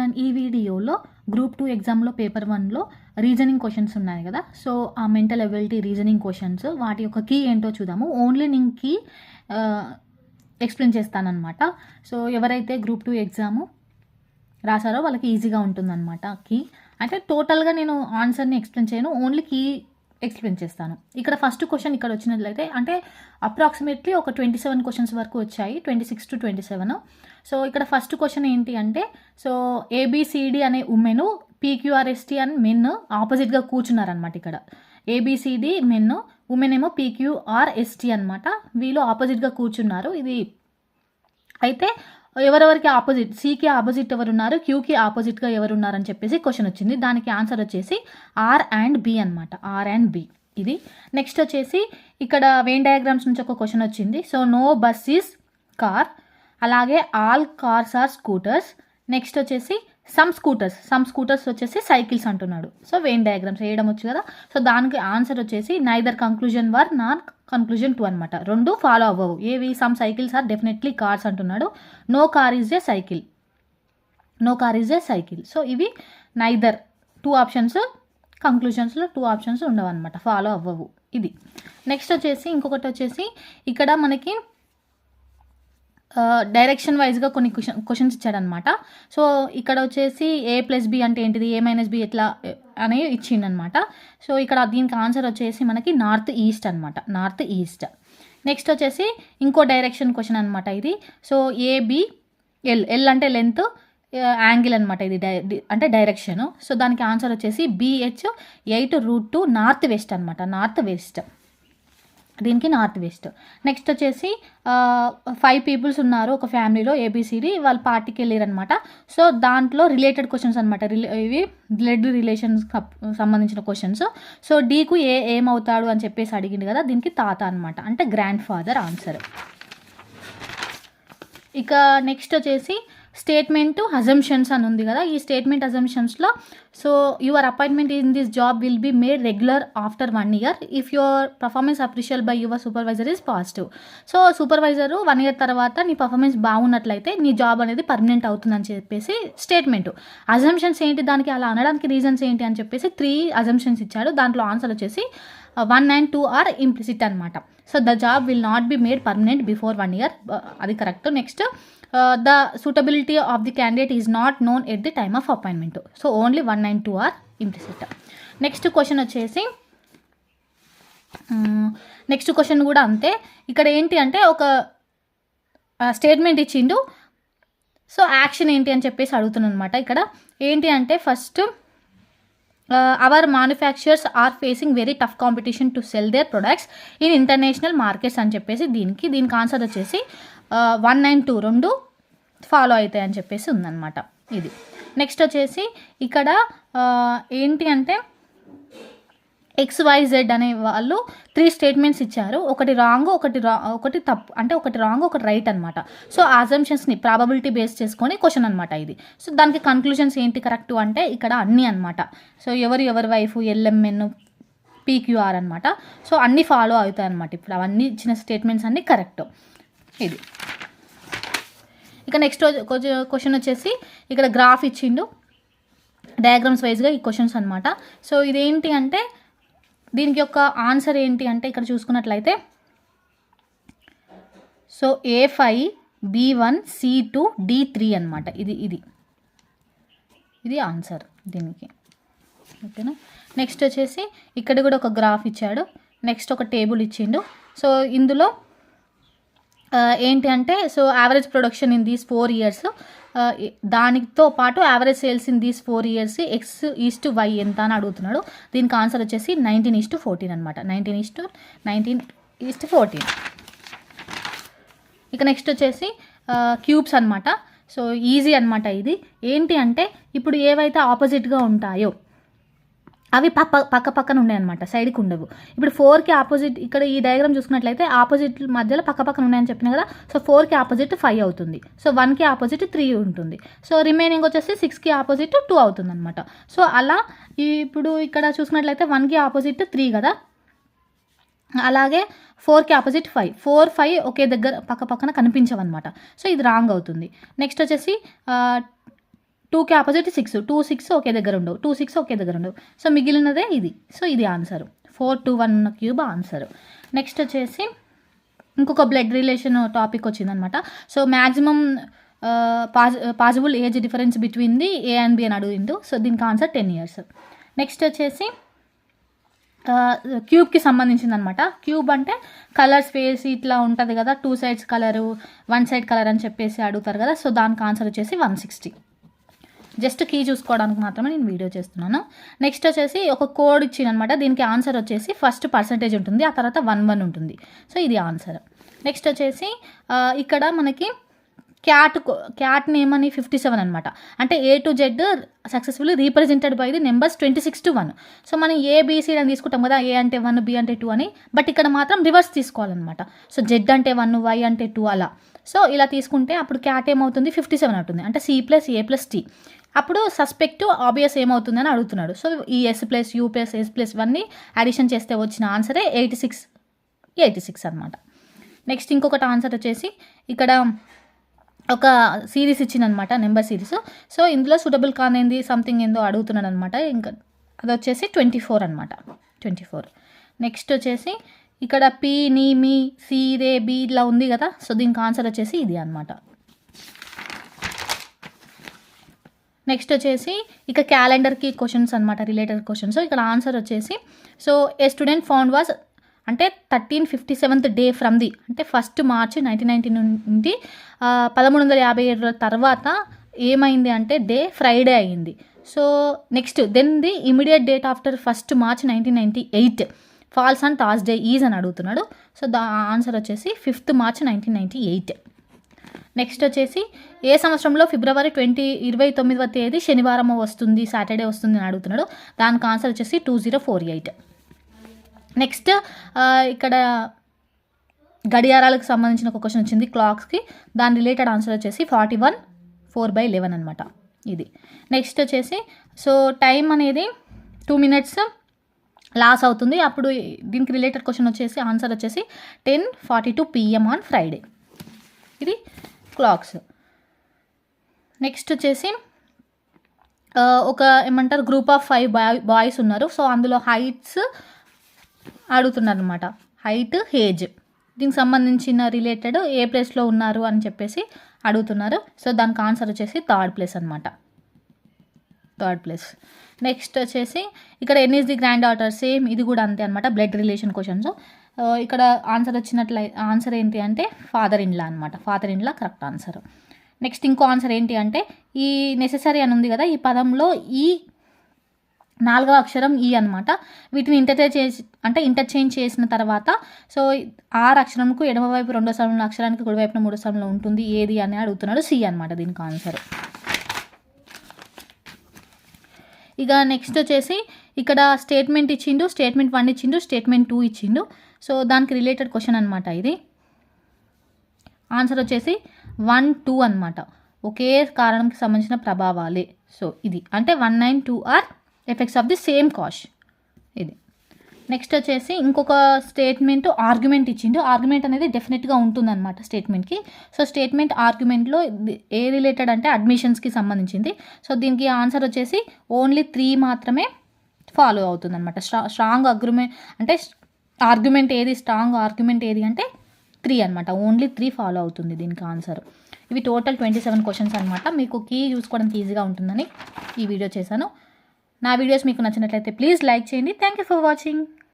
And ఈ వీడియోలో group 2 ఎగ్జామ్లో పేపర్ 1లో రీజనింగ్ క్వశ్చన్స్ ఉన్నాయి కదా. సో ఆ మెంటల్ ఎబిలిటీ రీజనింగ్ క్వశ్చన్స్ వాటి యొక్క కీ ఏంటో చూద్దాము. ఓన్లీ నేను కీ ఎక్స్ప్లెయిన్ చేస్తానన్నమాట. సో ఎవరైతే గ్రూప్ 2 ఎగ్జామ్ రాసారో వాళ్ళకి ఈజీగా ఉంటుందన్నమాట కీ. అంటే టోటల్గా నేను ఆన్సర్ని ఎక్స్ప్లెయిన్ చేయను, ఓన్లీ కీ ఎక్స్ప్లెయిన్ చేస్తాను. ఇక్కడ ఫస్ట్ క్వశ్చన్ ఇక్కడ వచ్చినట్లయితే అంటే అప్రాక్సిమేట్లీ ఒక 27 క్వశ్చన్స్ వరకు వచ్చాయి, 26 to 27. సో ఇక్కడ ఫస్ట్ క్వశ్చన్ ఏంటి అంటే, సో ఏబిసిడి అనే ఉమెన్ పీక్యూఆర్ఎస్టీ అని మెన్ ఆపోజిట్గా కూర్చున్నారనమాట. ఇక్కడ ఏబిసిడి మెన్, ఉమెన్ ఏమో పీక్యూఆర్ఎస్టీ అనమాట. వీళ్ళు ఆపోజిట్గా కూర్చున్నారు. ఇది అయితే ఎవరెవరికి ఆపోజిట్, సికి ఆపోజిట్ ఎవరున్నారు, క్యూకి ఆపోజిట్గా ఎవరున్నారని చెప్పేసి క్వశ్చన్ వచ్చింది. దానికి ఆన్సర్ వచ్చేసి ఆర్ అండ్ బి అనమాట. ఆర్ అండ్ బి ఇది. నెక్స్ట్ వచ్చేసి ఇక్కడ వెయిన్ డయాగ్రామ్స్ నుంచి ఒక క్వశ్చన్ వచ్చింది. So no bus is car, అలాగే all cars are scooters. Next వచ్చేసి సమ్ స్కూటర్స్ వచ్చేసి సైకిల్స్ అంటున్నాడు. సో వెయిన్ డయాగ్రామ్స్ వేయడం వచ్చు కదా. సో దానికి ఆన్సర్ వచ్చేసి నైదర్ కంక్లూజన్ 1 నార్ కంక్లూజన్ 2 అనమాట. రెండు ఫాలో అవ్వవు. ఏవి? Some cycles are definitely cars అంటున్నాడు. No car is a cycle. So ఇవి నైదర్ 2 ఆప్షన్స్, కంక్లూజన్స్లో 2 ఆప్షన్స్ ఉండవు అనమాట, ఫాలో అవ్వవు. ఇది. నెక్స్ట్ వచ్చేసి ఇంకొకటి వచ్చేసి ఇక్కడ మనకి డైరెక్షన్ వైజ్గా కొన్ని క్వశ్చన్స్ ఇచ్చాడనమాట. సో ఇక్కడ వచ్చేసి A+B అంటే ఏంటిది, A-B ఎట్లా అని ఇచ్చిండనమాట. సో ఇక్కడ దీనికి ఆన్సర్ వచ్చేసి మనకి నార్త్ ఈస్ట్ అనమాట, నార్త్ ఈస్ట్. నెక్స్ట్ వచ్చేసి ఇంకో డైరెక్షన్ క్వశ్చన్ అనమాట ఇది. సో ఎల్ అంటే లెంత్, యాంగిల్ అనమాట. ఇది అంటే డైరెక్షన్. సో దానికి ఆన్సర్ వచ్చేసి BH 8√2 నార్త్ వెస్ట్ అనమాట, నార్త్ వెస్ట్. దీనికి నార్త్ వెస్ట్. నెక్స్ట్ వచ్చేసి 5 పీపుల్స్ ఉన్నారు ఒక ఫ్యామిలీలో, ఏబిసిడి. వాళ్ళు పార్టీకి వెళ్ళారనమాట. సో దాంట్లో రిలేటెడ్ క్వశ్చన్స్ అనమాట, ఇవి బ్లడ్ రిలేషన్స్ సంబంధించిన క్వశ్చన్స్. సో డీకు ఏమవుతాడు అని చెప్పేసి అడిగింది కదా, దీనికి తాత అనమాట, అంటే గ్రాండ్ ఫాదర్ ఆన్సర్. ఇక నెక్స్ట్ వచ్చేసి స్టేట్మెంట్ అజంప్షన్స్ అని ఉంది కదా. ఈ స్టేట్మెంట్ అజంప్షన్స్లో so your appointment in this job will be made regular after 1 year if your performance appraisal by your supervisor is positive. So supervisor 1 year తర్వాత నీ performance బాగున్నట్లయితే నీ జాబ్ అనేది పర్మనెంట్ అవుతుందని చెప్పేసి స్టేట్మెంట్. అజంప్షన్స్ ఏంటి, దానికి అలా అనడానికి రీజన్స్ ఏంటి అని చెప్పేసి 3 అజంప్షన్స్ ఇచ్చాడు. దాంట్లో ఆన్సర్ వచ్చేసి 1 and 2 ఆర్ ఇంప్లిసిట్ అనమాట. So the job will not be made permanent before 1 year, అది correct. Next the suitability of the candidate is not known at the time of appointment. So only 1 and 2 are implicit. Next question వచ్చేసి next question కూడా అంతే. ఇక్కడ ఏంటి అంటే ఒక statement ఇచ్చిండు. So action ఏంటి అని చెప్పేసి అడుగుతున్నాను అనమాట. ఇక్కడ ఏంటి అంటే first our manufacturers are facing very tough competition to sell their products in international markets అని చెప్పేసి దీనికి ఆన్సర్ వచ్చేసి 1 and 2 రెండు ఫాలో అవుతాయి అని చెప్పేసి ఉందన్నమాట. ఇది. నెక్స్ట్ వచ్చేసి ఇక్కడ ఏంటి అంటే XYZ అనే వాళ్ళు 3 స్టేట్మెంట్స్ ఇచ్చారు. ఒకటి రాంగ్, ఒకటి తప్పు, అంటే ఒకటి రాంగ్ ఒకటి రైట్ అనమాట. సో ఆ అజంప్షన్స్ని ప్రాబబిలిటీ బేస్ చేసుకొని క్వశ్చన్ అనమాట ఇది. సో దానికి కన్క్లూజన్స్ ఏంటి కరెక్ట్ అంటే ఇక్కడ అన్నీ అనమాట. సో ఎవరి వైఫ్, LMN, PQR అనమాట. సో అన్నీ ఫాలో అవుతాయి అనమాట. ఇప్పుడు అవన్నీ ఇచ్చిన స్టేట్మెంట్స్ అన్నీ కరెక్ట్. ఇది. ఇక నెక్స్ట్ క్వశ్చన్ వచ్చేసి ఇక్కడ గ్రాఫ్ ఇచ్చిండు డయాగ్రామ్స్ వైజ్గా ఈ క్వశ్చన్స్ అనమాట. సో ఇదేంటి అంటే దీనికి యొక్క ఆన్సర్ ఏంటి అంటే ఇక్కడ చూసుకున్నట్లయితే so A5 B1 C2 D3 అనమాట. ఇది ఆన్సర్ దీనికి. ఓకేనా. నెక్స్ట్ వచ్చేసి ఇక్కడ కూడా ఒక గ్రాఫ్ ఇచ్చాడు. నెక్స్ట్ ఒక టేబుల్ ఇచ్చిండు. సో ఇందులో ఏంటి అంటే so average production in these 4 years, దానితో పాటు average sales in these 4 years X/Y ఎంత అని అడుగుతున్నాడు. దీనికి ఆన్సర్ వచ్చేసి 19:14 అనమాట, 19:14. ఇక నెక్స్ట్ వచ్చేసి క్యూబ్స్ అనమాట. సో ఈజీ అనమాట. ఇది ఏంటి అంటే ఇప్పుడు ఏవైతే ఆపోజిట్గా ఉంటాయో అవి పక్కన ఉన్నాయి అనమాట, సైడ్కి ఉండవు. ఇప్పుడు 4కి ఆపోజిట్, ఇక్కడ ఈ డయాగ్రామ్ చూసుకున్నట్లయితే ఆపోజిట్ మధ్యలో పక్కన ఉన్నాయని చెప్పిన కదా. సో 4కి ఆపోజిట్ 5 అవుతుంది. సో 1కి ఆపోజిట్ 3 ఉంటుంది. సో రిమైనింగ్ వచ్చేసి 6కి ఆపోజిట్ 2 అవుతుంది అనమాట. సో అలా ఇప్పుడు ఇక్కడ చూసుకున్నట్లయితే 1కి ఆపోజిట్ 3 కదా, అలాగే 4కి ఆపోజిట్ 5, 4, 5 ఒకే దగ్గర పక్కన కనిపించవన్నమాట. సో ఇది రాంగ్ అవుతుంది. నెక్స్ట్ వచ్చేసి 2కి ఆపోజిట్ 6, 2, 6 ఒకే దగ్గర ఉండవు, 2, 6 ఒకే దగ్గర ఉండవు. సో మిగిలినదే ఇది. సో ఇది ఆన్సర్ 4, 2, 1 ఉన్న క్యూబ్ ఆన్సర్. నెక్స్ట్ వచ్చేసి ఇంకొక బ్లడ్ రిలేషన్ టాపిక్ వచ్చిందనమాట. So maximum possible age difference between the A and B అని అడిగిండు. సో దీనికి ఆన్సర్ 10 years. నెక్స్ట్ వచ్చేసి క్యూబ్కి సంబంధించింది అనమాట. క్యూబ్ అంటే కలర్ స్పేస్ ఇట్లా ఉంటుంది కదా, 2 sides కలరు 1 side కలర్ అని చెప్పేసి అడుగుతారు కదా. సో దానికి ఆన్సర్ వచ్చేసి 160. జస్ట్ కీ చూసుకోవడానికి మాత్రమే నేను వీడియో చేస్తున్నాను. నెక్స్ట్ వచ్చేసి ఒక కోడ్ ఇచ్చిందనమాట. దీనికి ఆన్సర్ వచ్చేసి ఫస్ట్ పర్సంటేజ్ ఉంటుంది, ఆ తర్వాత 1 ఉంటుంది. సో ఇది ఆన్సర్. నెక్స్ట్ వచ్చేసి ఇక్కడ మనకి క్యాట్ నేమ్ అని 57 అనమాట. అంటే A to Z successfully రీప్రజెంటెడ్ by the numbers 26 to 1. So మనం ABC అని తీసుకుంటాం కదా, A అంటే 1, B అంటే 2 అని. బట్ ఇక్కడ మాత్రం రివర్స్ తీసుకోవాలన్నమాట. సో Z అంటే 1, Y అంటే 2 అలా. సో ఇలా తీసుకుంటే అప్పుడు క్యాట్ ఏమవుతుంది 57 అవుతుంది. అంటే C+A+T. అప్పుడు సస్పెక్ట్ ఆబ్వియస్ ఏమవుతుంది అని అడుగుతున్నాడు. సో ఈ S+U+S+, ఇవన్నీ అడిషన్ చేస్తే వచ్చిన ఆన్సరే 86 అనమాట. నెక్స్ట్ ఇంకొకటి ఆన్సర్ వచ్చేసి ఇక్కడ ఒక సిరీస్ ఇచ్చిందనమాట, నెంబర్ సిరీస్. సో ఇందులో సూటబుల్ కానింది సంథింగ్ ఏందో అడుగుతున్నాడు అనమాట. ఇంకా అది వచ్చేసి 24 అనమాట, 24. నెక్స్ట్ వచ్చేసి ఇక్కడ P, N, M, C, R, B ఇలా ఉంది కదా. సో దీనికి ఆన్సర్ వచ్చేసి ఇది అనమాట. నెక్స్ట్ వచ్చేసి ఇక క్యాలెండర్కి క్వశ్చన్స్ అనమాట, రిలేటెడ్ క్వశ్చన్స్. ఇక్కడ ఆన్సర్ వచ్చేసి so A student found was అంటే 1357th డే ఫ్రమ్ ది అంటే 1 March 1990 నుండి 1357 తర్వాత ఏమైంది అంటే డే ఫ్రైడే అయ్యింది. So next then the immediate date after 1 March 1998 falls on Thursday is అని అడుగుతున్నాడు. సో ఆన్సర్ వచ్చేసి 5th March 1998. నెక్స్ట్ వచ్చేసి ఏ సంవత్సరంలో February 29వ తేదీ శనివారం వస్తుంది, సాటర్డే వస్తుంది అని అడుగుతున్నాడు. దానికి ఆన్సర్ వచ్చేసి 2048. నెక్స్ట్ ఇక్కడ గడియారాలకు సంబంధించిన ఒక క్వశ్చన్ వచ్చింది, క్లాక్స్కి. దాని రిలేటెడ్ ఆన్సర్ వచ్చేసి 41 4/11 అనమాట ఇది. నెక్స్ట్ వచ్చేసి సో టైం అనేది 2 minutes లాస్ అవుతుంది. అప్పుడు దీనికి రిలేటెడ్ క్వశ్చన్ వచ్చేసి ఆన్సర్ వచ్చేసి 10:42 PM ఆన్ ఫ్రైడే. ఇది క్లాక్స్. నెక్స్ట్ వచ్చేసి ఒక ఏమంటారు గ్రూప్ ఆఫ్ 5 బాయ్స్ ఉన్నారు. సో అందులో హైట్స్ అడుగుతున్నారు అనమాట, హైట్, ఏజ్ దీనికి సంబంధించిన రిలేటెడ్ ఏ ప్లేస్లో ఉన్నారు అని చెప్పేసి అడుగుతున్నారు. సో దానికి ఆన్సర్ వచ్చేసి 3rd place అనమాట, 3rd place. నెక్స్ట్ వచ్చేసి ఇక్కడ N is the granddaughter, same ఇది కూడా అంతే అనమాట, బ్లడ్ రిలేషన్ క్వశ్చన్స్. ఇక్కడ ఆన్సర్ ఆన్సర్ ఏంటి అంటే ఫాదర్ ఇన్ లా అనమాట, father in law correct answer. Next ఇంకో ఆన్సర్ ఏంటి అంటే ఈ నెసెసరీ అని ఉంది కదా, ఈ పదంలో ఈ 4వ అక్షరం ఈ అనమాట. వీటిని ఇంటర్చేంజ్ చేసిన తర్వాత సో 6 అక్షరంకు ఎడమవైపు 2వ స్థానంలో, అక్షరానికి కుడివైపున 3వ స్థానంలో ఉంటుంది, ఏది అని అడుగుతున్నాడు. సి అనమాట దీనికి ఆన్సర్. ఇక నెక్స్ట్ వచ్చేసి ఇక్కడ స్టేట్మెంట్ ఇచ్చిండు, స్టేట్మెంట్ 1 ఇచ్చిండు, స్టేట్మెంట్ 2 ఇచ్చిండు. సో దానికి రిలేటెడ్ క్వశ్చన్ అనమాట ఇది. ఆన్సర్ వచ్చేసి 1, 2 అనమాట, ఒకే కారణంకి సంబంధించిన ప్రభావాలే. సో ఇది అంటే 1 and 2 are effects of the same cause ఇది. నెక్స్ట్ వచ్చేసి ఇంకొక స్టేట్మెంట్ ఆర్గ్యుమెంట్ ఇచ్చిండు. ఆర్గ్యుమెంట్ అనేది డెఫినెట్గా ఉంటుందన్నమాట స్టేట్మెంట్కి. సో స్టేట్మెంట్ ఆర్గ్యుమెంట్లో ఏ రిలేటెడ్ అంటే అడ్మిషన్స్కి సంబంధించింది. సో దీనికి ఆన్సర్ వచ్చేసి ఓన్లీ 3 మాత్రమే ఫాలో అవుతుందన్నమాట. స్ట్రాంగ్ ఆర్గ్యుమెంట్ అంటే ఆర్గ్యుమెంట్ ఏది, స్ట్రాంగ్ ఆర్గ్యుమెంట్ ఏది అంటే 3 అనమాట, ఓన్లీ 3 ఫాలో అవుతుంది దీనికి ఆన్సర్. ఇవి టోటల్ 27 క్వశ్చన్స్ అనమాట. మీకు కీ చూసుకోవడానికి ఈజీగా ఉంటుందని ఈ వీడియో చేశాను. నా వీడియోస్ మీకు నచ్చినట్లయితే ప్లీజ్ లైక్ చేయండి. Thank you for watching.